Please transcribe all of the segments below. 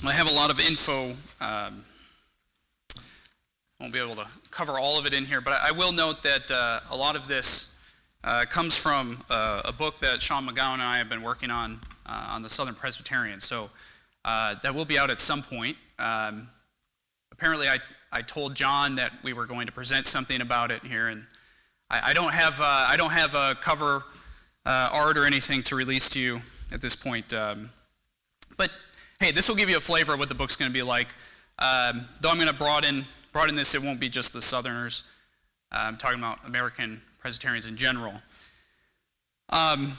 I have a lot of info. Won't be able to cover all of it in here, but I will note that a lot of this comes from a book that Sean McGowan and I have been working on the Southern Presbyterians. So that will be out at some point. Apparently, I told John that we were going to present something about it here, and I don't have a cover art or anything to release to you at this point. But hey, this will give you a flavor of what the book's going to be like. Though I'm going to broaden this, it won't be just the Southerners. I'm talking about American Presbyterians in general. And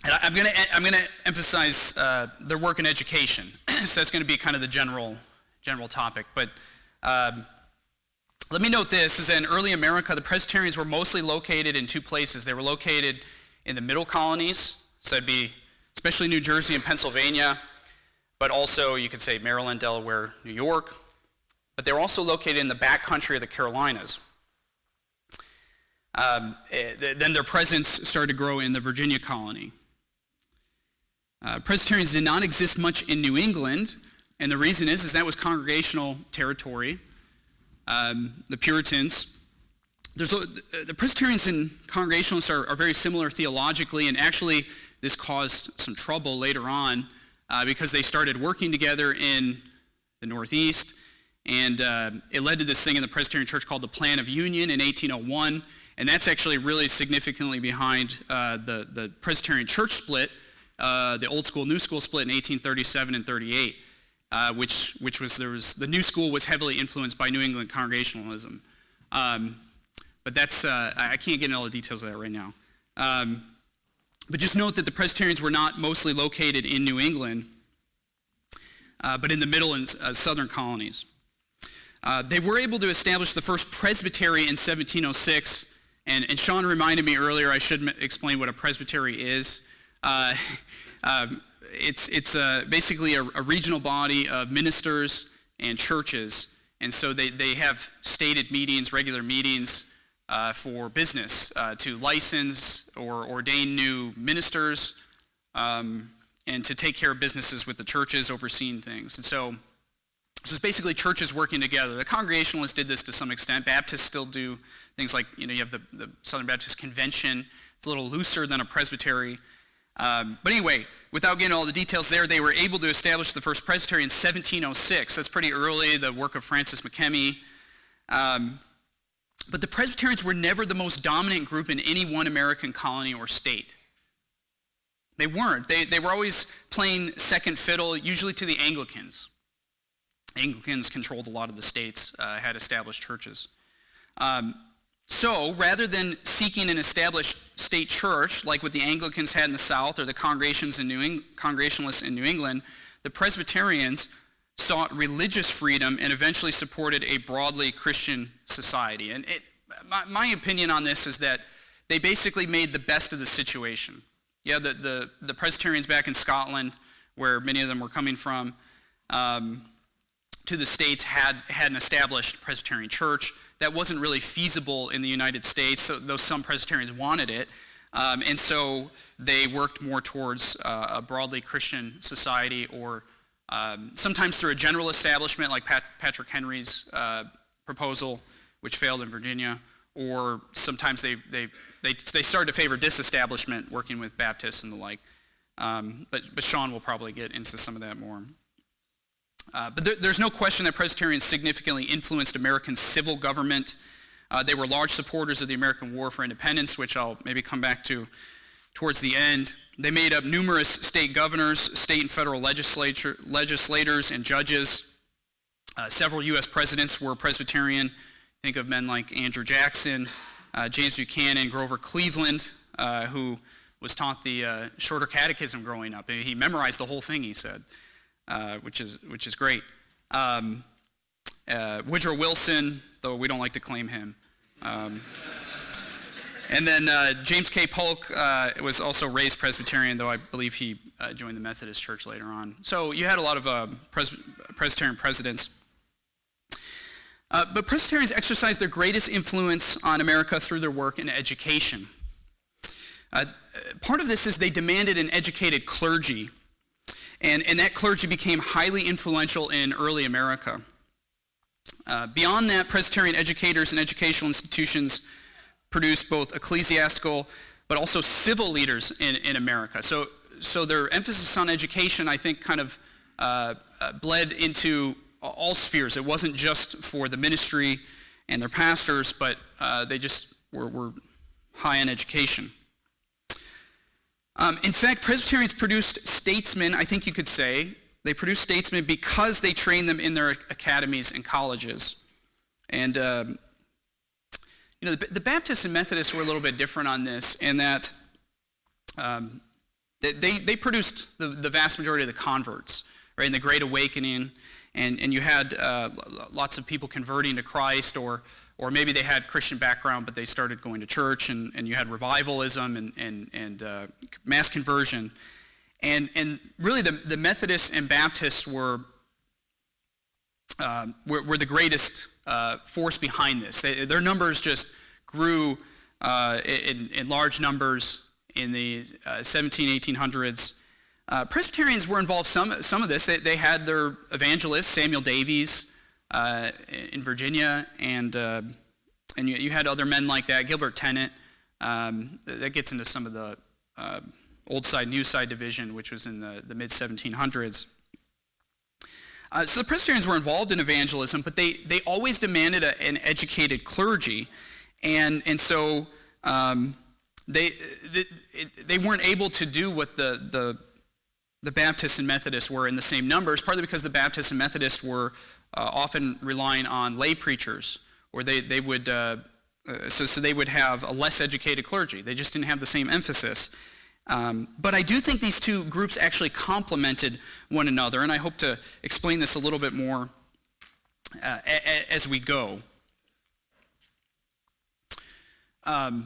I'm going to emphasize their work in education. So that's going to be kind of the general topic. But let me note this, is that in early America, the Presbyterians were mostly located in two places. They were located in the middle colonies, so that'd be especially New Jersey and Pennsylvania, but also you could say Maryland, Delaware, New York. But they were also located in the back country of the Carolinas. Then their presence started to grow in the Virginia colony. Presbyterians did not exist much in New England, and the reason is that was congregational territory. The Puritans, the Presbyterians and Congregationalists are very similar theologically, and actually this caused some trouble later on because they started working together in the Northeast, and it led to this thing in the Presbyterian Church called the Plan of Union in 1801, and that's actually really significantly behind the Presbyterian Church split, the old school, new school split in 1837 and 38. Which was the new school was heavily influenced by New England Congregationalism, but that's I can't get into all the details of that right now. But just note that the Presbyterians were not mostly located in New England, but in the middle and southern colonies. They were able to establish the first presbytery in 1706, and Sean reminded me earlier I should explain what a presbytery is. It's basically a regional body of ministers and churches, and so they have stated meetings, regular meetings for business to license or ordain new ministers and to take care of businesses with the churches, overseeing things. And so it's basically churches working together. The Congregationalists did this to some extent. Baptists still do things like, you have the Southern Baptist Convention. It's a little looser than a presbytery. But anyway, without getting all the details there, they were able to establish the first presbytery in 1706. That's pretty early, the work of Francis McKemey. But the Presbyterians were never the most dominant group in any one American colony or state. They weren't. They were always playing second fiddle, usually to the Anglicans. Anglicans controlled a lot of the states, had established churches. So, rather than seeking an established state church, like what the Anglicans had in the South or the Congregationalists in New England, the Presbyterians sought religious freedom and eventually supported a broadly Christian society. And my opinion on this is that they basically made the best of the situation. Yeah, the Presbyterians back in Scotland, where many of them were coming from, to the States had an established Presbyterian church. That wasn't really feasible in the United States, though some Presbyterians wanted it. And so they worked more towards a broadly Christian society, or sometimes through a general establishment like Patrick Henry's proposal, which failed in Virginia, or sometimes they started to favor disestablishment, working with Baptists and the like. But Sean will probably get into some of that more. But there's no question that Presbyterians significantly influenced American civil government. They were large supporters of the American War for Independence, which I'll maybe come back to towards the end. They made up numerous state governors, state and federal legislators, and judges. Several U.S. presidents were Presbyterian. Think of men like Andrew Jackson, James Buchanan, Grover Cleveland, who was taught the Shorter Catechism growing up. He memorized the whole thing, he said. Which is great. Woodrow Wilson, though we don't like to claim him. And then James K. Polk was also raised Presbyterian, though I believe he joined the Methodist Church later on. So you had a lot of Presbyterian presidents. But Presbyterians exercised their greatest influence on America through their work in education. Part of this is they demanded an educated clergy. And that clergy became highly influential in early America. Beyond that, Presbyterian educators and educational institutions produced both ecclesiastical but also civil leaders in America. So their emphasis on education, I think, kind of bled into all spheres. It wasn't just for the ministry and their pastors, but they just were high on education. In fact, Presbyterians produced statesmen, I think you could say. They produced statesmen because they trained them in their academies and colleges. And, the Baptists and Methodists were a little bit different on this in that they produced the vast majority of the converts, right, in the Great Awakening. And you had lots of people converting to Christ, or maybe they had Christian background, but they started going to church, and you had revivalism and mass conversion. And really the Methodists and Baptists were the greatest force behind this. Their numbers just grew in large numbers in the 1800s. Presbyterians were involved some of this. They had their evangelists, Samuel Davies in Virginia, and you had other men like that, Gilbert Tennant. That gets into some of the Old Side, New Side division, which was in the mid-1700s. So the Presbyterians were involved in evangelism, but they always demanded an educated clergy, and so they weren't able to do what the Baptists and Methodists were in the same numbers, partly because the Baptists and Methodists were often relying on lay preachers, or they would so they would have a less educated clergy. They just didn't have the same emphasis. But I do think these two groups actually complemented one another, and I hope to explain this a little bit more as we go. So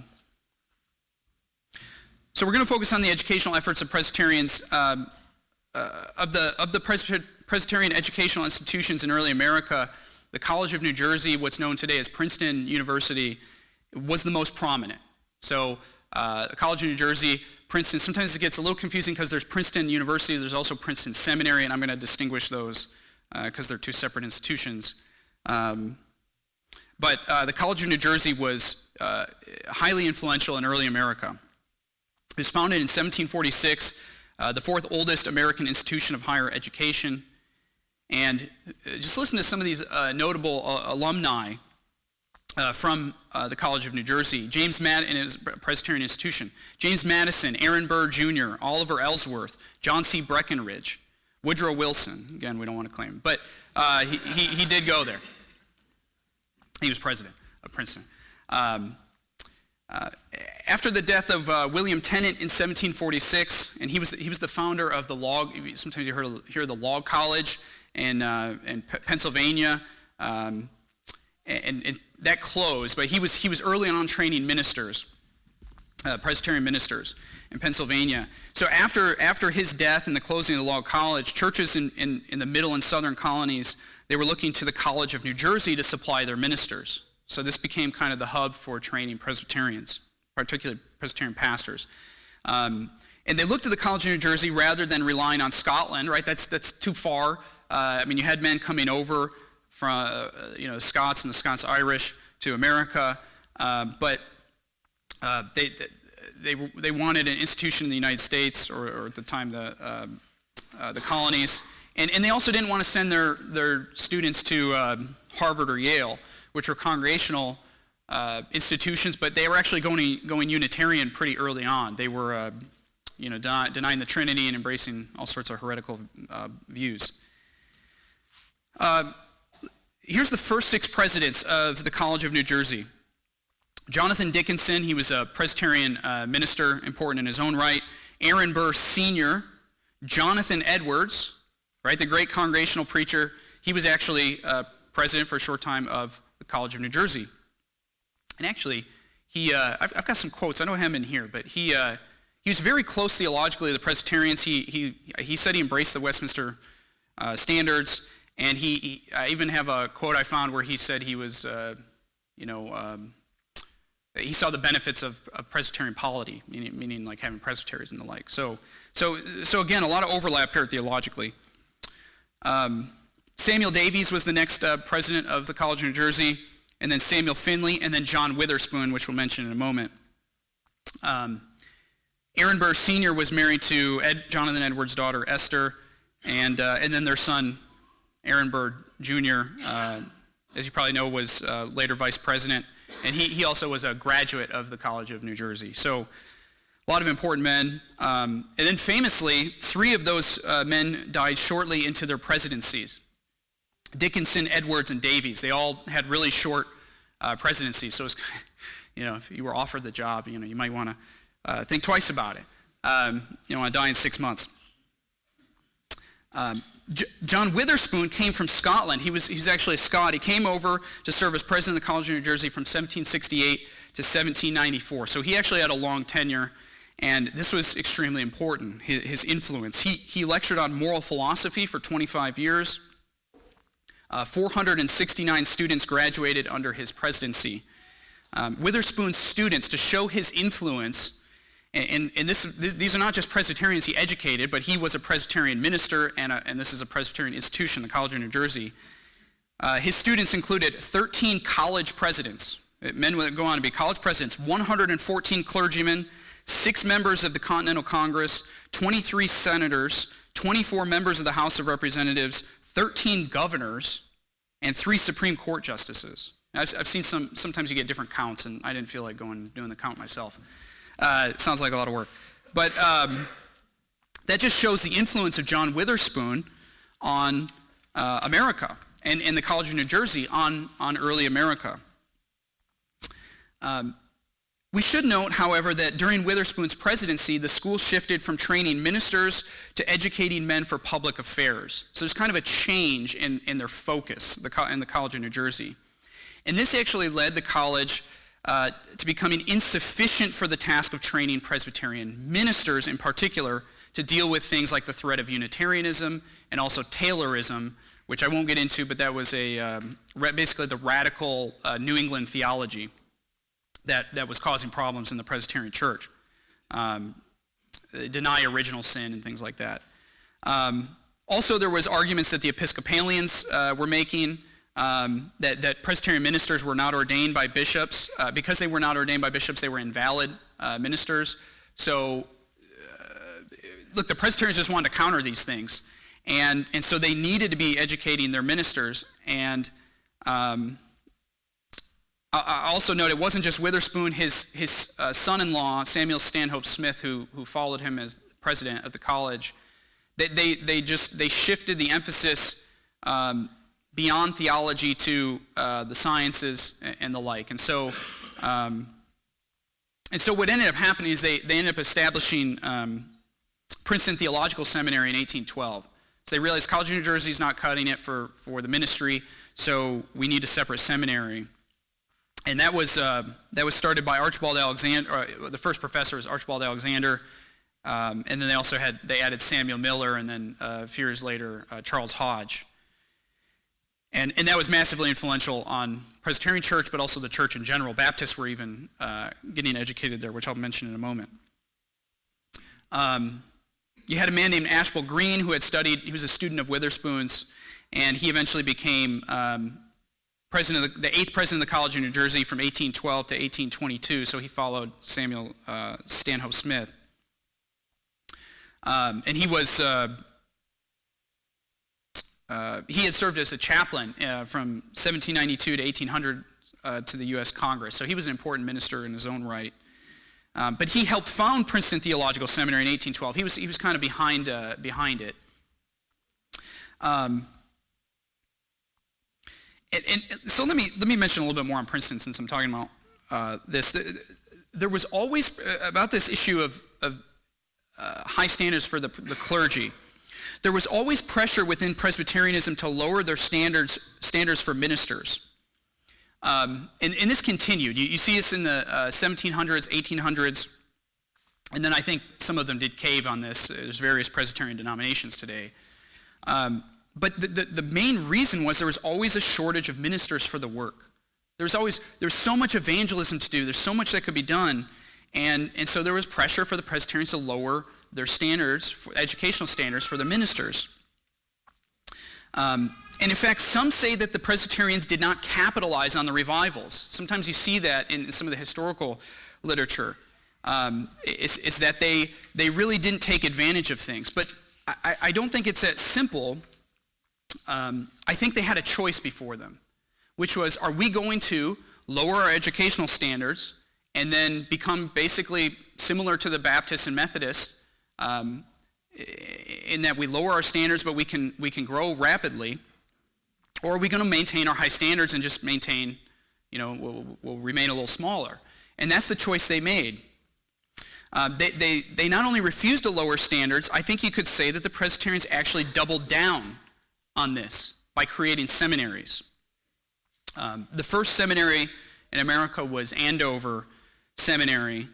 we're going to focus on the educational efforts of Presbyterians. Of the Presbyterian educational institutions in early America, the College of New Jersey, what's known today as Princeton University, was the most prominent. So the College of New Jersey, Princeton, sometimes it gets a little confusing because there's Princeton University, there's also Princeton Seminary, and I'm going to distinguish those because they're two separate institutions. But the College of New Jersey was highly influential in early America. It was founded in 1746, the fourth oldest American institution of higher education. And just listen to some of these notable alumni from the College of New Jersey. James Madison is a Presbyterian institution. James Madison, Aaron Burr Jr., Oliver Ellsworth, John C. Breckinridge, Woodrow Wilson. Again, we don't want to claim him, but he did go there. He was president of Princeton. After the death of William Tennant in 1746, and he was the founder of the log. Sometimes you hear the Log College in Pennsylvania, and that closed. But he was early on training ministers, Presbyterian ministers in Pennsylvania. So after his death and the closing of the Log College, churches in the middle and southern colonies, they were looking to the College of New Jersey to supply their ministers. So this became kind of the hub for training Presbyterians, particularly Presbyterian pastors. And they looked to the College of New Jersey rather than relying on Scotland, right? That's too far. You had men coming over from, the Scots and the Scots-Irish to America, but they wanted an institution in the United States, or at the time the colonies, and they also didn't want to send their students to Harvard or Yale, which were congregational institutions, but they were actually going Unitarian pretty early on. They were, denying the Trinity and embracing all sorts of heretical views. Here's the first 6 presidents of the College of New Jersey. Jonathan Dickinson, he was a Presbyterian minister, important in his own right. Aaron Burr Sr., Jonathan Edwards, right, the great congregational preacher. He was actually president for a short time of the College of New Jersey. And actually, I've got some quotes. I don't have him in here, but he was very close theologically to the Presbyterians. He said he embraced the Westminster standards, and I even have a quote I found where he said he was, he saw the benefits of Presbyterian polity, meaning like having presbyteries and the like. So again, a lot of overlap here theologically. Samuel Davies was the next president of the College of New Jersey, and then Samuel Finley, and then John Witherspoon, which we'll mention in a moment. Aaron Burr Sr. was married to Jonathan Edwards' daughter Esther, and then their son Aaron Burr Jr., as you probably know, was later vice president, and he also was a graduate of the College of New Jersey. So a lot of important men. And then famously, 3 of those men died shortly into their presidencies. Dickinson, Edwards, and Davies. They all had really short presidencies. So, if you were offered the job, you might want to think twice about it. You don't want to die in 6 months. John Witherspoon came from Scotland. He's actually a Scot. He came over to serve as president of the College of New Jersey from 1768 to 1794. So he actually had a long tenure, and this was extremely important, his influence. He lectured on moral philosophy for 25 years. 469 students graduated under his presidency. Witherspoon's students, to show his influence, and these are not just Presbyterians he educated, but he was a Presbyterian minister, and this is a Presbyterian institution, the College of New Jersey. His students included 13 college presidents. Men would go on to be college presidents, 114 clergymen, 6 members of the Continental Congress, 23 senators, 24 members of the House of Representatives, 13 governors, and 3 Supreme Court justices. I've seen sometimes you get different counts, and I didn't feel like doing the count myself. It sounds like a lot of work. But that just shows the influence of John Witherspoon on America and the College of New Jersey on early America. We should note, however, that during Witherspoon's presidency, the school shifted from training ministers to educating men for public affairs. So there's kind of a change in their focus in the College of New Jersey. And this actually led the college to becoming insufficient for the task of training Presbyterian ministers in particular to deal with things like the threat of Unitarianism and also Taylorism, which I won't get into, but that was basically the radical New England theology that was causing problems in the Presbyterian Church. Deny original sin and things like that. Also, there was arguments that the Episcopalians were making that Presbyterian ministers were not ordained by bishops. Because they were not ordained by bishops, they were invalid ministers. So, look, the Presbyterians just wanted to counter these things. And so they needed to be educating their ministers. And I also note it wasn't just Witherspoon, his son-in-law, Samuel Stanhope Smith, who followed him as president of the college. They shifted the emphasis beyond theology to the sciences and the like. And so what ended up happening is they ended up establishing Princeton Theological Seminary in 1812. So they realized College of New Jersey is not cutting it for the ministry, so we need a separate seminary. And that was started by Archibald Alexander. The first professor was Archibald Alexander, and then they added Samuel Miller, and then a few years later Charles Hodge. And that was massively influential on Presbyterian Church, but also the church in general. Baptists were even getting educated there, which I'll mention in a moment. You had a man named Ashbel Green who had studied. He was a student of Witherspoon's, and he eventually became the 8th president of the College of New Jersey from 1812 to 1822, so he followed Samuel Stanhope Smith. And he had served as a chaplain from 1792 to 1800 to the U.S. Congress, so he was an important minister in his own right. But he helped found Princeton Theological Seminary in 1812. He was kind of behind it. And so let me mention a little bit more on Princeton since I'm talking about this. There was always, about this issue of high standards for the clergy, there was always pressure within Presbyterianism to lower their standards for ministers. And this continued. You see this in the 1700s, 1800s, and then I think some of them did cave on this. There's various Presbyterian denominations today. But the main reason was there was always a shortage of ministers for the work. There's so much evangelism to do. There's so much that could be done. And so there was pressure for the Presbyterians to lower their standards, educational standards for their ministers. And in fact, some say that the Presbyterians did not capitalize on the revivals. Sometimes you see that in some of the historical literature, is that they really didn't take advantage of things. But I don't think it's that simple. I think they had a choice before them, which was, are we going to lower our educational standards and then become basically similar to the Baptists and Methodists, in that we lower our standards but we can grow rapidly, or are we going to maintain our high standards and just maintain, we'll remain a little smaller? And that's the choice they made. They not only refused to lower standards, I think you could say that the Presbyterians actually doubled down on this by creating seminaries. The first seminary in America was Andover Seminary.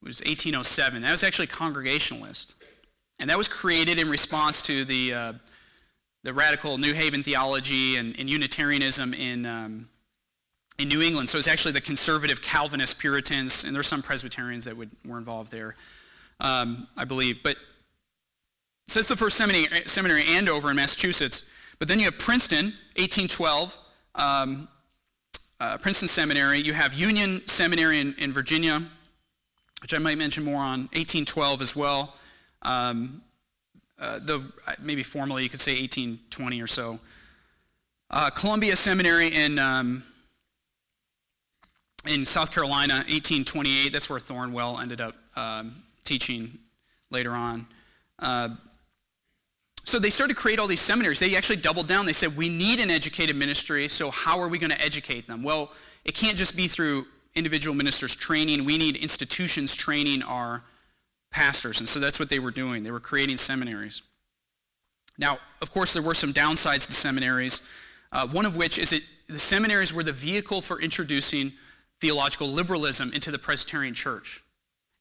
It was 1807. That was actually Congregationalist. And that was created in response to the radical New Haven theology and Unitarianism in New England. So it's actually the conservative Calvinist Puritans, and there's some Presbyterians that were involved there, I believe. But so it's the first seminary, Andover in Massachusetts. But then you have Princeton, 1812, Princeton Seminary. You have Union Seminary in Virginia, which I might mention more on, 1812 as well. Maybe formally you could say 1820 or so. Columbia Seminary in South Carolina, 1828. That's where Thornwell ended up teaching later on. So they started to create all these seminaries. They actually doubled down. They said, we need an educated ministry, so how are we going to educate them? Well, it can't just be through individual ministers training. We need institutions training our pastors. And so that's what they were doing. They were creating seminaries. Now, of course, there were some downsides to seminaries, one of which is that the seminaries were the vehicle for introducing theological liberalism into the Presbyterian church.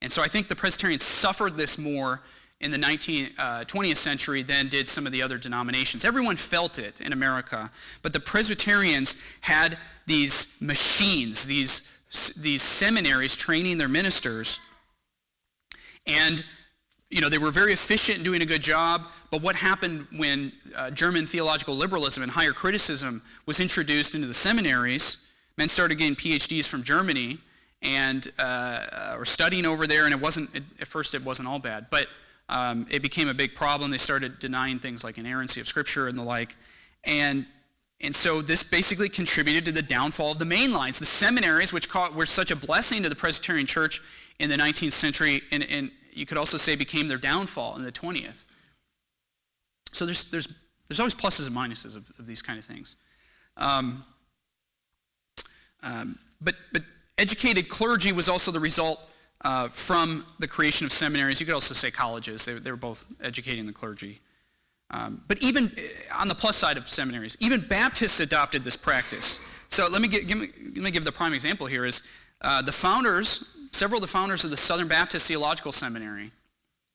And so I think the Presbyterians suffered this more in the 20th century than did some of the other denominations. Everyone felt it in America, but the Presbyterians had these machines, these seminaries training their ministers, and they were very efficient in doing a good job. But what happened when German theological liberalism and higher criticism was introduced into the seminaries? Men started getting PhDs from Germany and were studying over there, and at first it wasn't all bad, but it became a big problem. They started denying things like inerrancy of Scripture and the like, and so this basically contributed to the downfall of the main lines. The seminaries, which were such a blessing to the Presbyterian church in the 19th century, and you could also say became their downfall in the 20th. So there's always pluses and minuses of these kind of things. But educated clergy was also the result from the creation of seminaries. You could also say colleges. They were both educating the clergy. But even on the plus side of seminaries, even Baptists adopted this practice. So let me give the prime example here is several of the founders of the Southern Baptist Theological Seminary,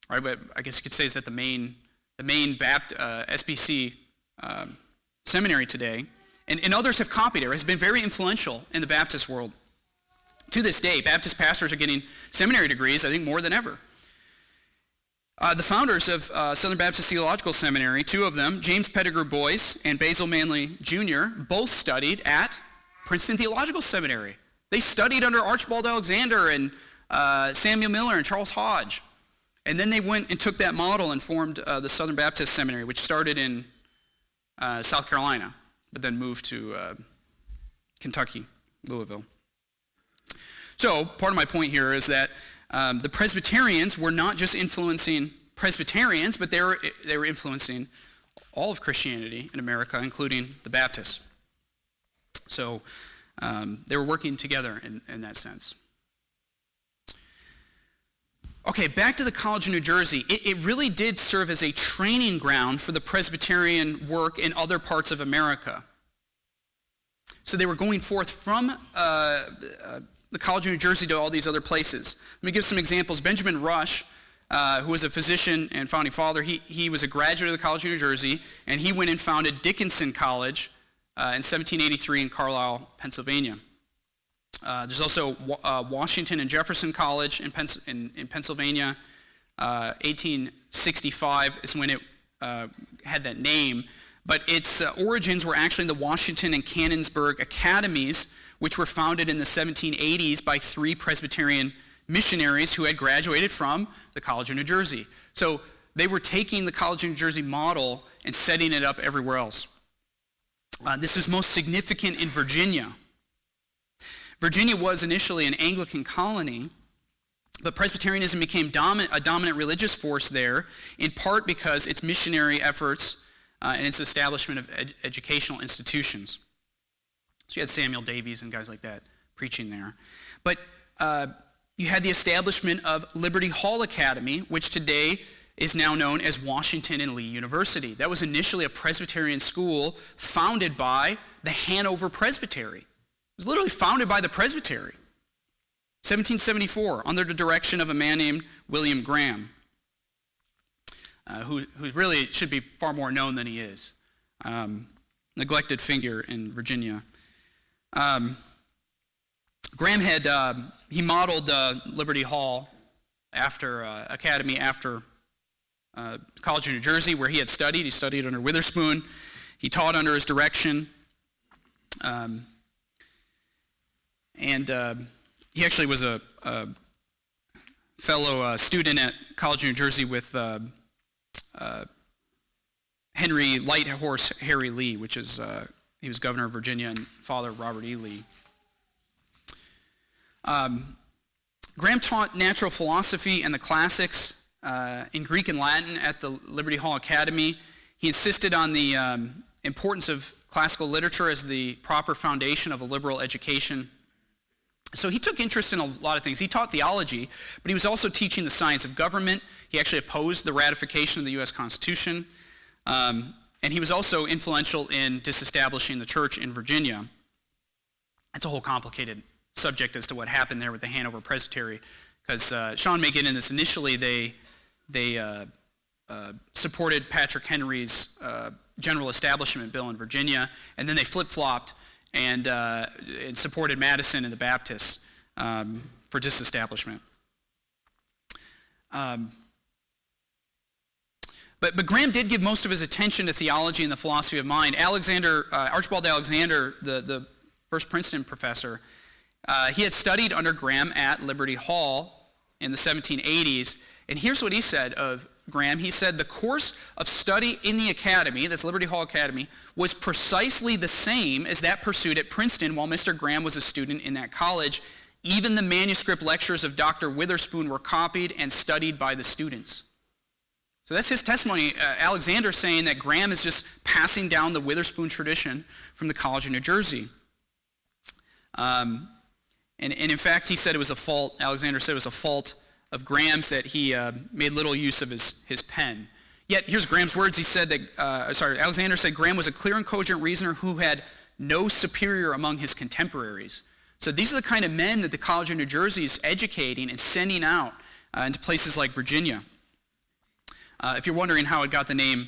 right? But I guess you could say is that the main SBC seminary today, and others have copied it. Has been very influential in the Baptist world. To this day, Baptist pastors are getting seminary degrees, I think, more than ever. The founders of Southern Baptist Theological Seminary, two of them, James Pettigrew Boyce and Basil Manley Jr., both studied at Princeton Theological Seminary. They studied under Archibald Alexander and Samuel Miller and Charles Hodge. And then they went and took that model and formed the Southern Baptist Seminary, which started in South Carolina, but then moved to Kentucky, Louisville. So part of my point here is that the Presbyterians were not just influencing Presbyterians, but they were influencing all of Christianity in America, including the Baptists. So they were working together in that sense. Okay, back to the College of New Jersey. It really did serve as a training ground for the Presbyterian work in other parts of America. So they were going forth from the College of New Jersey to all these other places. Let me give some examples. Benjamin Rush, who was a physician and founding father, he was a graduate of the College of New Jersey, and he went and founded Dickinson College in 1783 in Carlisle, Pennsylvania. There's also Washington and Jefferson College in Pennsylvania. 1865 is when it had that name, but its origins were actually in the Washington and Canonsburg Academies, which were founded in the 1780s by 3 Presbyterian missionaries who had graduated from the College of New Jersey. So they were taking the College of New Jersey model and setting it up everywhere else. This is most significant in Virginia. Virginia was initially an Anglican colony, but Presbyterianism became a dominant religious force there, in part because its missionary efforts and its establishment of educational institutions. So you had Samuel Davies and guys like that preaching there. But you had the establishment of Liberty Hall Academy, which today is now known as Washington and Lee University. That was initially a Presbyterian school founded by the Hanover Presbytery. It was literally founded by the Presbytery. 1774, under the direction of a man named William Graham, who really should be far more known than he is. Neglected figure in Virginia. Graham he modeled Liberty Hall Academy after College of New Jersey, where he had studied. He studied under Witherspoon. He taught under his direction. He actually was a fellow student at College of New Jersey with Henry Lighthorse Harry Lee, which is he was governor of Virginia and father of Robert E. Lee. Graham taught natural philosophy and the classics in Greek and Latin at the Liberty Hall Academy. He insisted on the importance of classical literature as the proper foundation of a liberal education. So he took interest in a lot of things. He taught theology, but he was also teaching the science of government. He actually opposed the ratification of the U.S. Constitution. And he was also influential in disestablishing the church in Virginia. That's a whole complicated subject as to what happened there with the Hanover Presbytery, because Sean may get in this. Initially, they supported Patrick Henry's General Establishment Bill in Virginia, and then they flip-flopped and supported Madison and the Baptists for disestablishment. But Graham did give most of his attention to theology and the philosophy of mind. Archibald Alexander, the first Princeton professor, he had studied under Graham at Liberty Hall in the 1780s, and here's what he said of Graham. He said, the course of study in the academy, this Liberty Hall Academy, was precisely the same as that pursued at Princeton while Mr. Graham was a student in that college. Even the manuscript lectures of Dr. Witherspoon were copied and studied by the students. So that's his testimony. Alexander saying that Graham is just passing down the Witherspoon tradition from the College of New Jersey. And in fact, he said it was a fault, Alexander said it was a fault of Graham's that he made little use of his pen. Yet, here's Graham's words. He said that, Alexander said Graham was a clear and cogent reasoner who had no superior among his contemporaries. So these are the kind of men that the College of New Jersey is educating and sending out into places like Virginia. If you're wondering how it got the name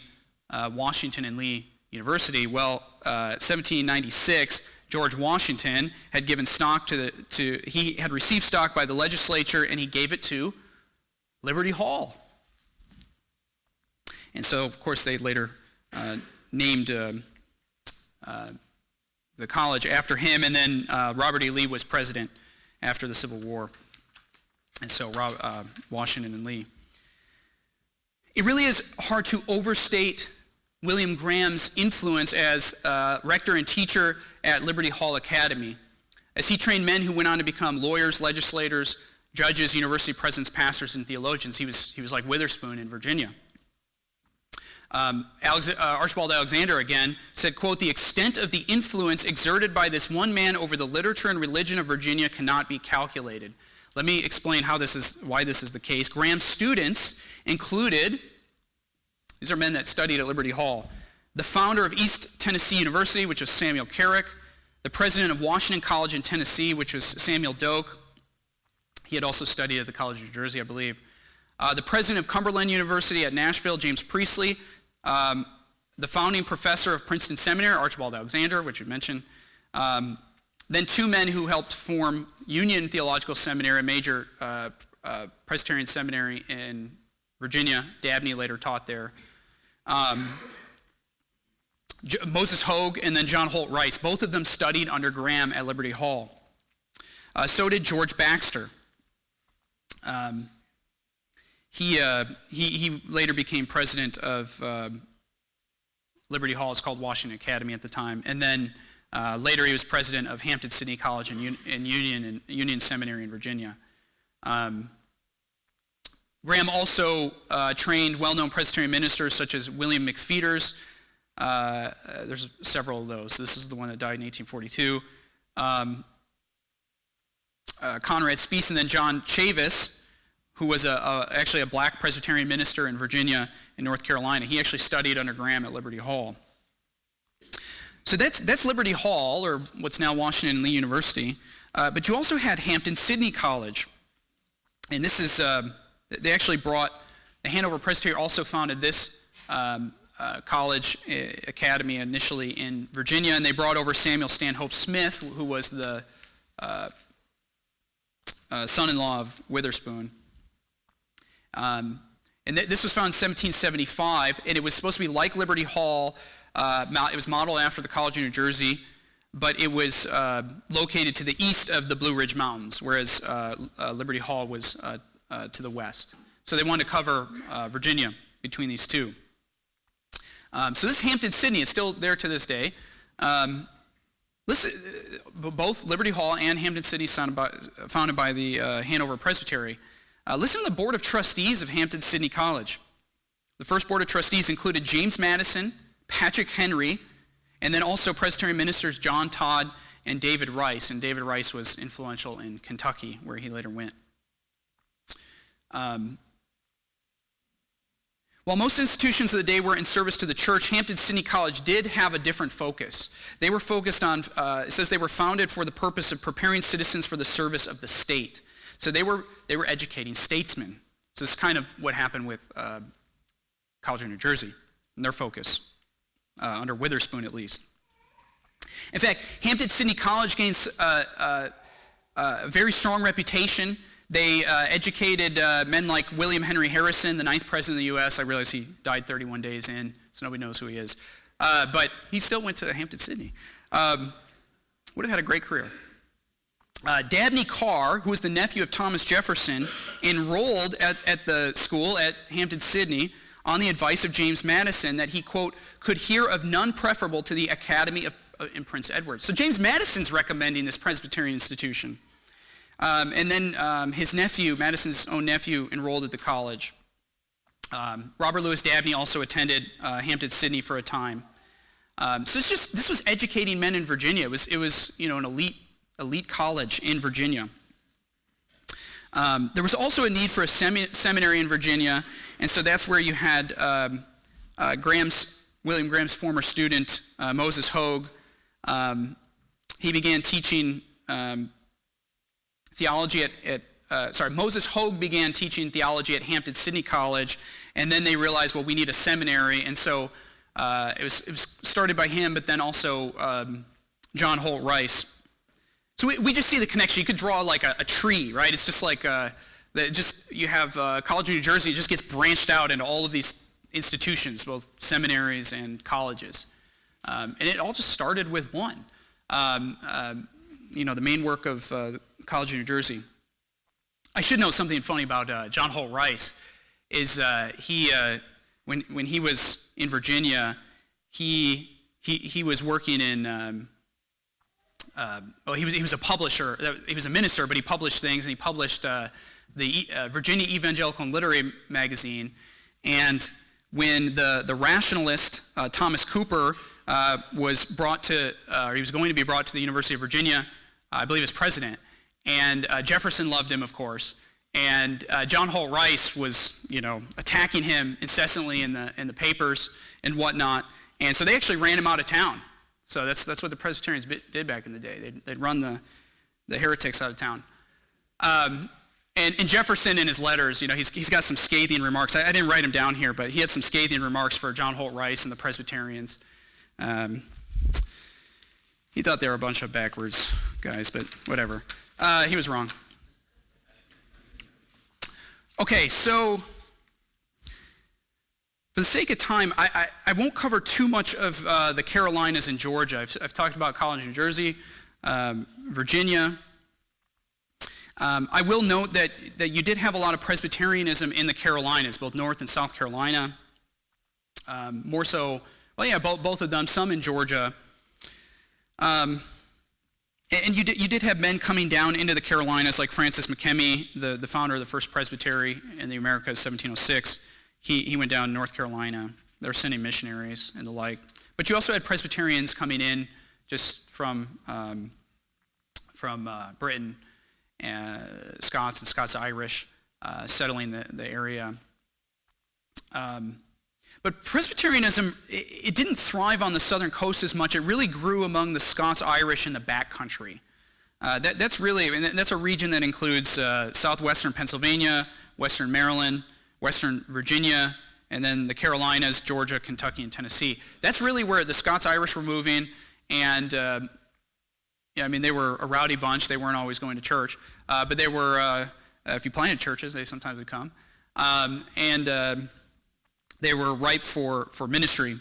Washington and Lee University, well, 1796, George Washington had given stock he had received stock by the legislature, and he gave it to Liberty Hall. And so, of course, they later named the college after him, and then Robert E. Lee was president after the Civil War. And so Washington and Lee. It really is hard to overstate William Graham's influence as rector and teacher at Liberty Hall Academy, as he trained men who went on to become lawyers, legislators, judges, university presidents, pastors, and theologians. He was like Witherspoon in Virginia. Archibald Alexander, again, said, quote, the extent of the influence exerted by this one man over the literature and religion of Virginia cannot be calculated. Let me explain why this is the case. Graham's students included, these are men that studied at Liberty Hall, the founder of East Tennessee University, which was Samuel Carrick, the president of Washington College in Tennessee, which was Samuel Doak. He had also studied at the College of New Jersey, I believe. The president of Cumberland University at Nashville, James Priestley. The founding professor of Princeton Seminary, Archibald Alexander, which we mentioned. Then two men who helped form Union Theological Seminary, a major Presbyterian seminary in Virginia. Dabney later taught there. Moses Hogue and then John Holt Rice. Both of them studied under Graham at Liberty Hall. So did George Baxter. He later became president of Liberty Hall. It's called Washington Academy at the time. And then later he was president of Hampton-Sydney College and Union Seminary in Virginia. Graham also trained well-known Presbyterian ministers such as William McFeeters. There's several of those. This is the one that died in 1842. Conrad Speece, and then John Chavis, who was actually a black Presbyterian minister in Virginia and North Carolina. He actually studied under Graham at Liberty Hall. So that's Liberty Hall, or what's now Washington and Lee University. But you also had Hampton-Sydney College. And this is, they actually brought, the Hanover Presbytery also founded this college academy initially in Virginia, and they brought over Samuel Stanhope Smith, who was the son-in-law of Witherspoon. And this was founded in 1775, and it was supposed to be like Liberty Hall. It was modeled after the College of New Jersey, but it was located to the east of the Blue Ridge Mountains, whereas Liberty Hall was to the west. So they wanted to cover Virginia between these two. So this Hampton-Sydney is still there to this day. Both Liberty Hall and Hampton-Sydney founded by the Hanover Presbytery. Listen to the Board of Trustees of Hampton-Sydney College. The first Board of Trustees included James Madison, Patrick Henry, and then also Presbyterian ministers John Todd and David Rice. And David Rice was influential in Kentucky, where he later went. While most institutions of the day were in service to the church, Hampton-Sydney College did have a different focus. They were focused on, it says they were founded for the purpose of preparing citizens for the service of the state. So they were educating statesmen. So this is kind of what happened with College of New Jersey and their focus, under Witherspoon at least. In fact, Hampton-Sydney College gains a very strong reputation. They educated men like William Henry Harrison, the 9th president of the U.S. I realize he died 31 days in, so nobody knows who he is. But he still went to Hampton-Sydney. Would have had a great career. Dabney Carr, who was the nephew of Thomas Jefferson, enrolled at the school at Hampton-Sydney on the advice of James Madison that he, quote, could hear of none preferable to the Academy in Prince Edward. So James Madison's recommending this Presbyterian institution. And then his nephew, Madison's own nephew, enrolled at the college. Robert Louis Dabney also attended Hampton-Sydney for a time. So this was educating men in Virginia. It was an elite college in Virginia. There was also a need for a seminary in Virginia, and so that's where you had William Graham's former student, Moses Hogue. He began teaching theology Moses Hogue began teaching theology at Hampton-Sydney College, and then they realized, well, we need a seminary, and so it was started by him, but then also John Holt Rice. So we just see the connection. You could draw like a tree, right? It's just like you have College of New Jersey. It just gets branched out into all of these institutions, both seminaries and colleges, and it all just started with one. The main work of College of New Jersey. I should know something funny about John Holt Rice is when he was in Virginia, he was working in. He was a publisher. He was a minister, but he published things, and he published the Virginia Evangelical and Literary magazine. And when the rationalist Thomas Cooper was brought to, or he was going to be brought to the University of Virginia, I believe as president, and Jefferson loved him, of course, and John Holt Rice was, attacking him incessantly in the papers and whatnot, and so they actually ran him out of town. So that's what the Presbyterians did back in the day. They'd run the heretics out of town. And Jefferson in his letters, he's got some scathing remarks. I didn't write them down here, but he had some scathing remarks for John Holt Rice and the Presbyterians. He thought they were a bunch of backwards guys, but whatever. He was wrong. Okay, so for the sake of time, I won't cover too much of the Carolinas and Georgia. I've talked about college in New Jersey, Virginia. I will note that you did have a lot of Presbyterianism in the Carolinas, both North and South Carolina. More so, well, yeah, both of them, some in Georgia. And you did have men coming down into the Carolinas, like Francis McKemey, the founder of the First Presbytery in the Americas, 1706. He went down to North Carolina. They were sending missionaries and the like. But you also had Presbyterians coming in just from Britain, Scots and Scots-Irish, settling the area. But Presbyterianism, it didn't thrive on the southern coast as much. It really grew among the Scots-Irish in the backcountry. That's a region that includes southwestern Pennsylvania, western Maryland, western Virginia, and then the Carolinas, Georgia, Kentucky, and Tennessee. That's really where the Scots-Irish were moving, and they were a rowdy bunch. They weren't always going to church, but they were, if you planted churches, they sometimes would come. They were ripe for ministry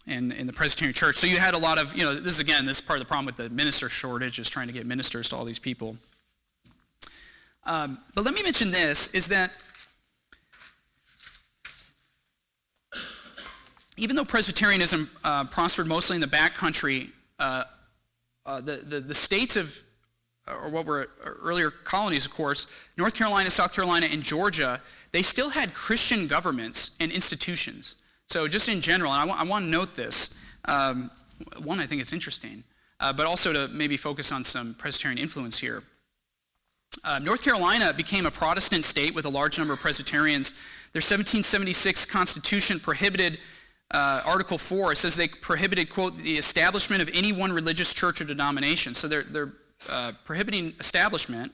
in the Presbyterian church. So you had a lot of, this is part of the problem with the minister shortage, is trying to get ministers to all these people. But let me mention this, is that even though Presbyterianism prospered mostly in the backcountry, the states of, or what were earlier colonies, of course, North Carolina, South Carolina, and Georgia, they still had Christian governments and institutions. So just in general, and I want to note this. One, I think it's interesting, but also to maybe focus on some Presbyterian influence here. North Carolina became a Protestant state with a large number of Presbyterians. Their 1776 Constitution prohibited Article 4, it says they prohibited, quote, the establishment of any one religious church or denomination. So they're prohibiting establishment,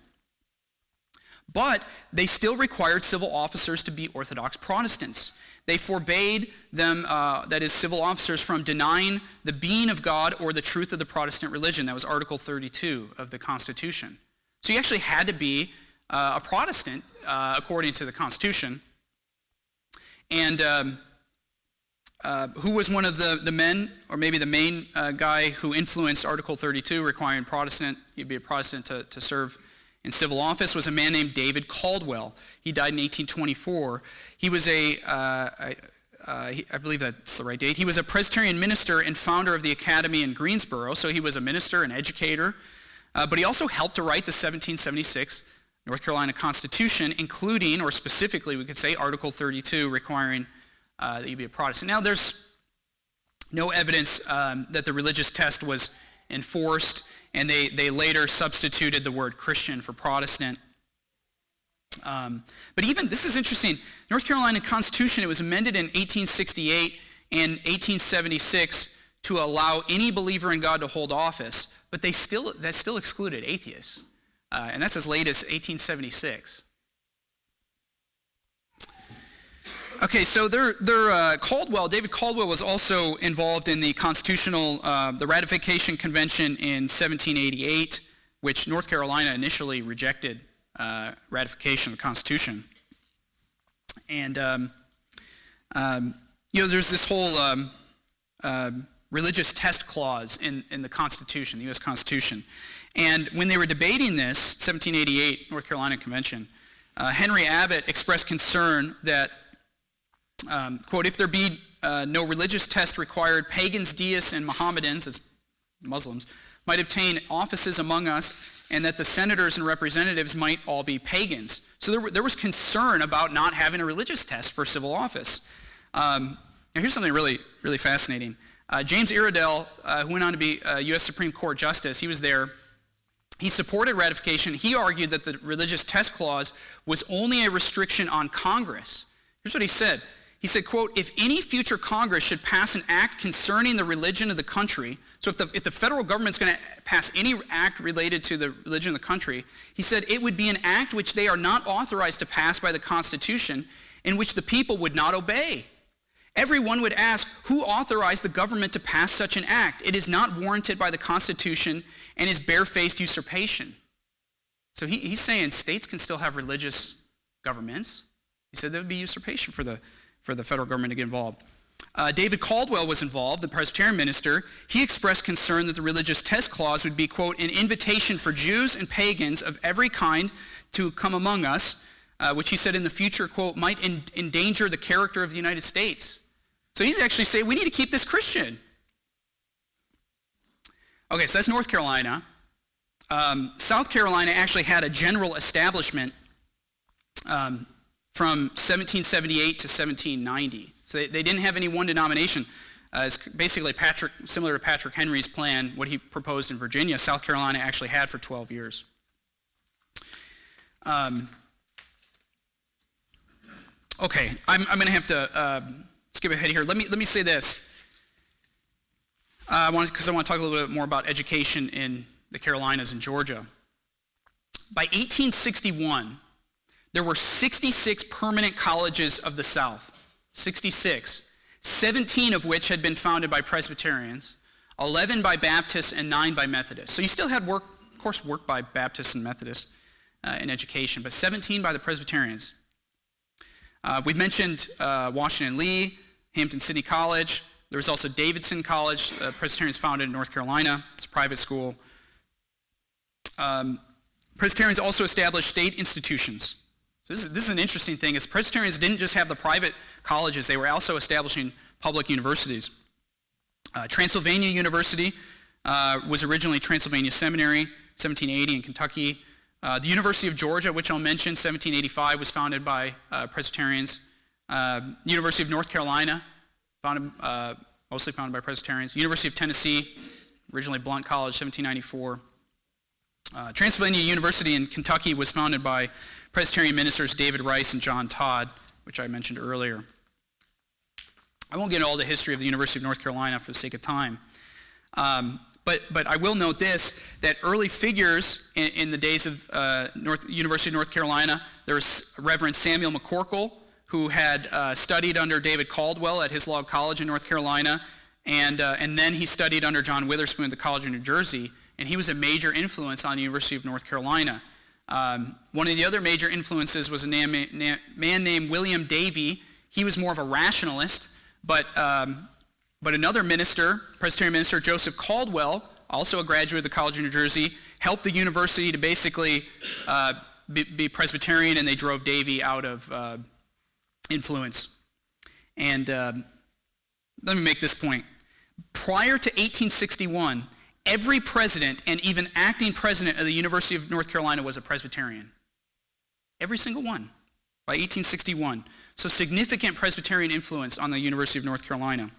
but they still required civil officers to be Orthodox Protestants. They forbade them, that is, civil officers, from denying the being of God or the truth of the Protestant religion. That was Article 32 of the Constitution. So you actually had to be a Protestant, according to the Constitution. And who was one of the men, or maybe the main guy who influenced Article 32, requiring you'd be a Protestant to serve in civil office, was a man named David Caldwell. He died in 1824. He was I believe that's the right date. He was a Presbyterian minister and founder of the Academy in Greensboro, so he was a minister and educator. But he also helped to write the 1776 North Carolina Constitution, including, or specifically, we could say, Article 32, requiring that you be a Protestant. Now, there's no evidence that the religious test was enforced, and they later substituted the word Christian for Protestant. But even, this is interesting, North Carolina Constitution, it was amended in 1868 and 1876 to allow any believer in God to hold office, but that still excluded atheists. And that's as late as 1876. Okay, so David Caldwell was also involved in the the Ratification Convention in 1788, which North Carolina initially rejected ratification of the Constitution. And, there's this whole religious test clause in the Constitution, the U.S. Constitution. And when they were debating this, 1788 North Carolina Convention, Henry Abbott expressed concern that, quote, if there be no religious test required, pagans, deists, and Mohammedans, that's Muslims, might obtain offices among us, and that the senators and representatives might all be pagans. So there was concern about not having a religious test for civil office. Now here's something really, really fascinating. James Iredell, who went on to be a U.S. Supreme Court Justice, he was there. He supported ratification. He argued that the religious test clause was only a restriction on Congress. Here's what he said. He said, quote, if any future Congress should pass an act concerning the religion of the country, so if the federal government's going to pass any act related to the religion of the country, he said it would be an act which they are not authorized to pass by the Constitution, in which the people would not obey. Everyone would ask, who authorized the government to pass such an act? It is not warranted by the Constitution and is barefaced usurpation. So he's saying states can still have religious governments. He said there would be usurpation for the federal government to get involved. David Caldwell was involved, the Presbyterian minister. He expressed concern that the religious test clause would be, quote, an invitation for Jews and pagans of every kind to come among us, which he said in the future, quote, might endanger the character of the United States. So he's actually saying we need to keep this Christian. Okay, so that's North Carolina. South Carolina actually had a general establishment from 1778 to 1790. So they didn't have any one denomination. It's basically similar to Patrick Henry's plan, what he proposed in Virginia. South Carolina actually had for 12 years. Okay, I'm going to have to skip ahead here. Let me say this. Because I want to talk a little bit more about education in the Carolinas and Georgia. By 1861, there were 66 permanent colleges of the South. 66. 17 of which had been founded by Presbyterians, 11 by Baptists, and 9 by Methodists. So you still had work by Baptists and Methodists in education, but 17 by the Presbyterians. We've mentioned Washington Lee, Hampton-Sydney College. There was also Davidson College, Presbyterians founded in North Carolina. It's a private school. Presbyterians also established state institutions. So this is an interesting thing, is Presbyterians didn't just have the private colleges, they were also establishing public universities. Transylvania University was originally Transylvania Seminary, 1780 in Kentucky. The University of Georgia, which I'll mention, 1785, was founded by Presbyterians. University of North Carolina, mostly founded by Presbyterians. University of Tennessee, originally Blount College, 1794. Transylvania University in Kentucky was founded by Presbyterian ministers David Rice and John Todd, which I mentioned earlier. I won't get into all the history of the University of North Carolina for the sake of time. But I will note this, that early figures in the days of University of North Carolina, there was Reverend Samuel McCorkle, who had studied under David Caldwell at his Log College in North Carolina, and then he studied under John Witherspoon at the College of New Jersey, and he was a major influence on the University of North Carolina. One of the other major influences was a man named William Davey. He was more of a rationalist, but another minister, Presbyterian minister Joseph Caldwell, also a graduate of the College of New Jersey, helped the university to basically be Presbyterian, and they drove Davey out of influence. And let me make this point. Prior to 1861, every president and even acting president of the University of North Carolina was a Presbyterian. Every single one by 1861. So significant Presbyterian influence on the University of North Carolina.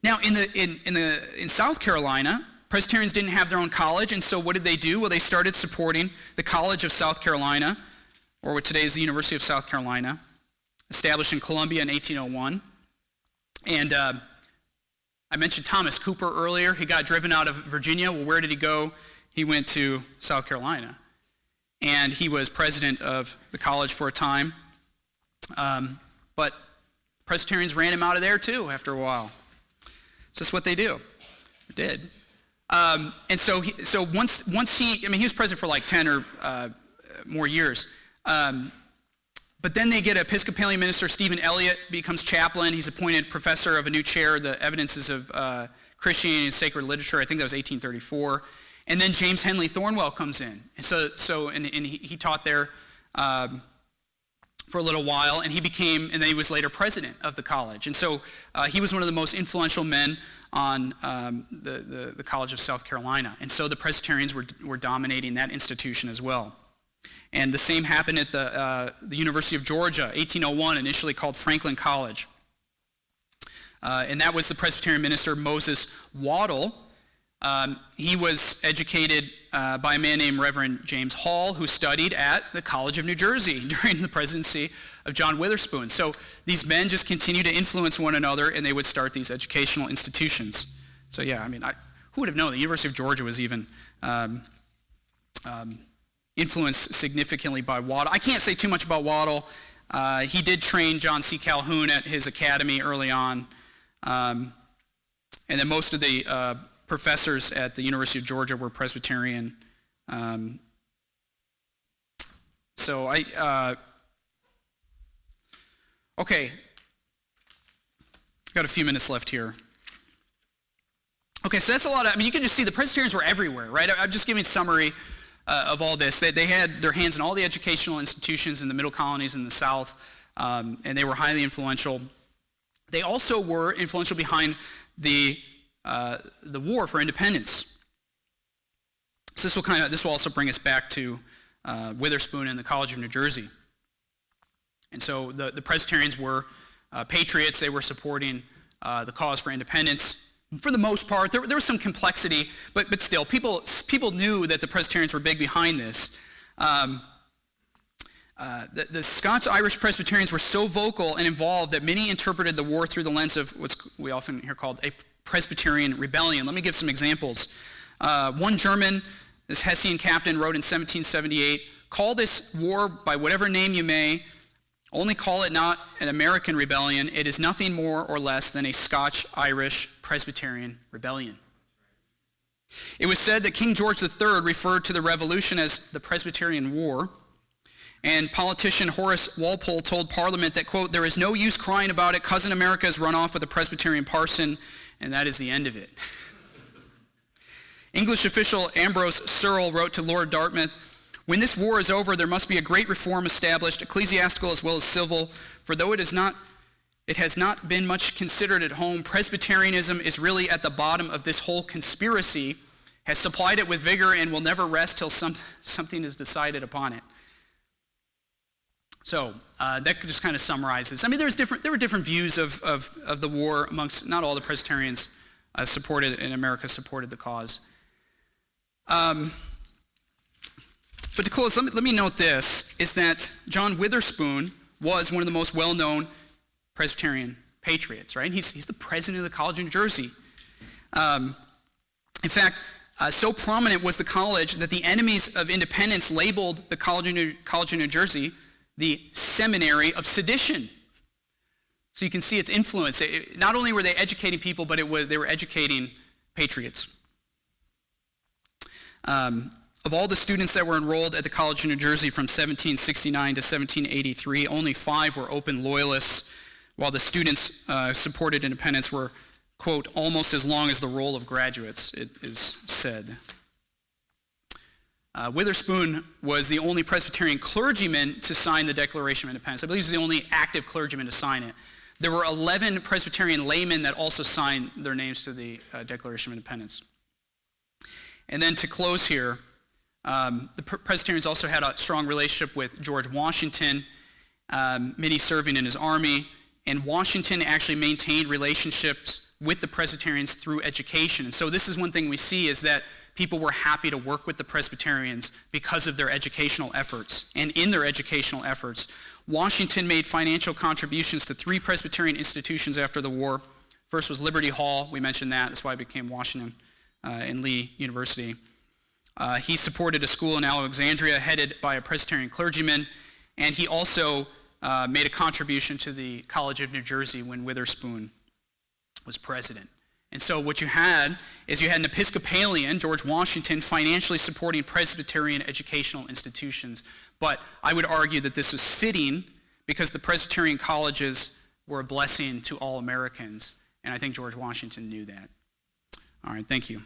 Now, in South Carolina, Presbyterians didn't have their own college, and so what did they do? Well, they started supporting the College of South Carolina, or what today is the University of South Carolina, established in Columbia in 1801. And I mentioned Thomas Cooper earlier. He got driven out of Virginia. Well, where did he go? He went to South Carolina. And he was president of the college for a time. But Presbyterians ran him out of there too after a while. It's just what they do. They did. And so once he was president for like 10 or more years. But then they get Episcopalian minister Stephen Elliott, becomes chaplain. He's appointed professor of a new chair, the evidences of Christianity and sacred literature. I think that was 1834. And then James Henley Thornwell comes in. And he taught there for a little while, and then he was later president of the college. And so he was one of the most influential men on the College of South Carolina. And so the Presbyterians were dominating that institution as well. And the same happened at the University of Georgia, 1801, initially called Franklin College. And that was the Presbyterian minister Moses Waddell. He was educated by a man named Reverend James Hall, who studied at the College of New Jersey during the presidency of John Witherspoon. So these men just continue to influence one another, and they would start these educational institutions. So yeah, who would have known the University of Georgia was even influenced significantly by Waddell? I can't say too much about Waddell. He did train John C. Calhoun at his academy early on. And then most of the professors at the University of Georgia were Presbyterian. Okay. Got a few minutes left here. Okay, so that's a lot of, you can just see the Presbyterians were everywhere, right? I'm just giving a summary of all this. They had their hands in all the educational institutions in the middle colonies in the South, and they were highly influential. They also were influential behind the war for independence. So this will also bring us back to Witherspoon and the College of New Jersey. And so the Presbyterians were patriots. They were supporting the cause for independence. For the most part, there was some complexity, but still, people knew that the Presbyterians were big behind this. The Scots-Irish Presbyterians were so vocal and involved that many interpreted the war through the lens of what we often hear called a Presbyterian rebellion. Let me give some examples. One German, this Hessian captain, wrote in 1778, "Call this war by whatever name you may, only call it not an American rebellion. It is nothing more or less than a Scotch-Irish Presbyterian rebellion." It was said that King George III referred to the revolution as the Presbyterian War. And politician Horace Walpole told Parliament that, quote, "There is no use crying about it. Cousin America has run off with a Presbyterian parson, and that is the end of it." English official Ambrose Searle wrote to Lord Dartmouth, "When this war is over, there must be a great reform established, ecclesiastical as well as civil, for though it has not been much considered at home, Presbyterianism is really at the bottom of this whole conspiracy, has supplied it with vigor, and will never rest till something is decided upon it." So that just kind of summarizes. There were different views of the war amongst, not all the Presbyterians in America supported the cause. But to close, let me note this, is that John Witherspoon was one of the most well-known Presbyterian patriots, right? He's the president of the College of New Jersey. In fact, so prominent was the college that the enemies of independence labeled the College of New Jersey the Seminary of Sedition. So you can see its influence. Not only were they educating people, but they were educating patriots. Of all the students that were enrolled at the College of New Jersey from 1769 to 1783, only 5 were open loyalists, while the students supported independence were, quote, almost as long as the roll of graduates, it is said. Witherspoon was the only Presbyterian clergyman to sign the Declaration of Independence. I believe he was the only active clergyman to sign it. There were 11 Presbyterian laymen that also signed their names to the Declaration of Independence. And then to close here, the Presbyterians also had a strong relationship with George Washington, many serving in his army, and Washington actually maintained relationships with the Presbyterians through education. And so this is one thing we see, is that people were happy to work with the Presbyterians because of their educational efforts. And in their educational efforts, Washington made financial contributions to 3 Presbyterian institutions after the war. First was Liberty Hall. We mentioned that. That's why it became Washington and Lee University. He supported a school in Alexandria headed by a Presbyterian clergyman. And he also made a contribution to the College of New Jersey when Witherspoon was president. And so what you had an Episcopalian, George Washington, financially supporting Presbyterian educational institutions. But I would argue that this was fitting because the Presbyterian colleges were a blessing to all Americans. And I think George Washington knew that. All right, thank you.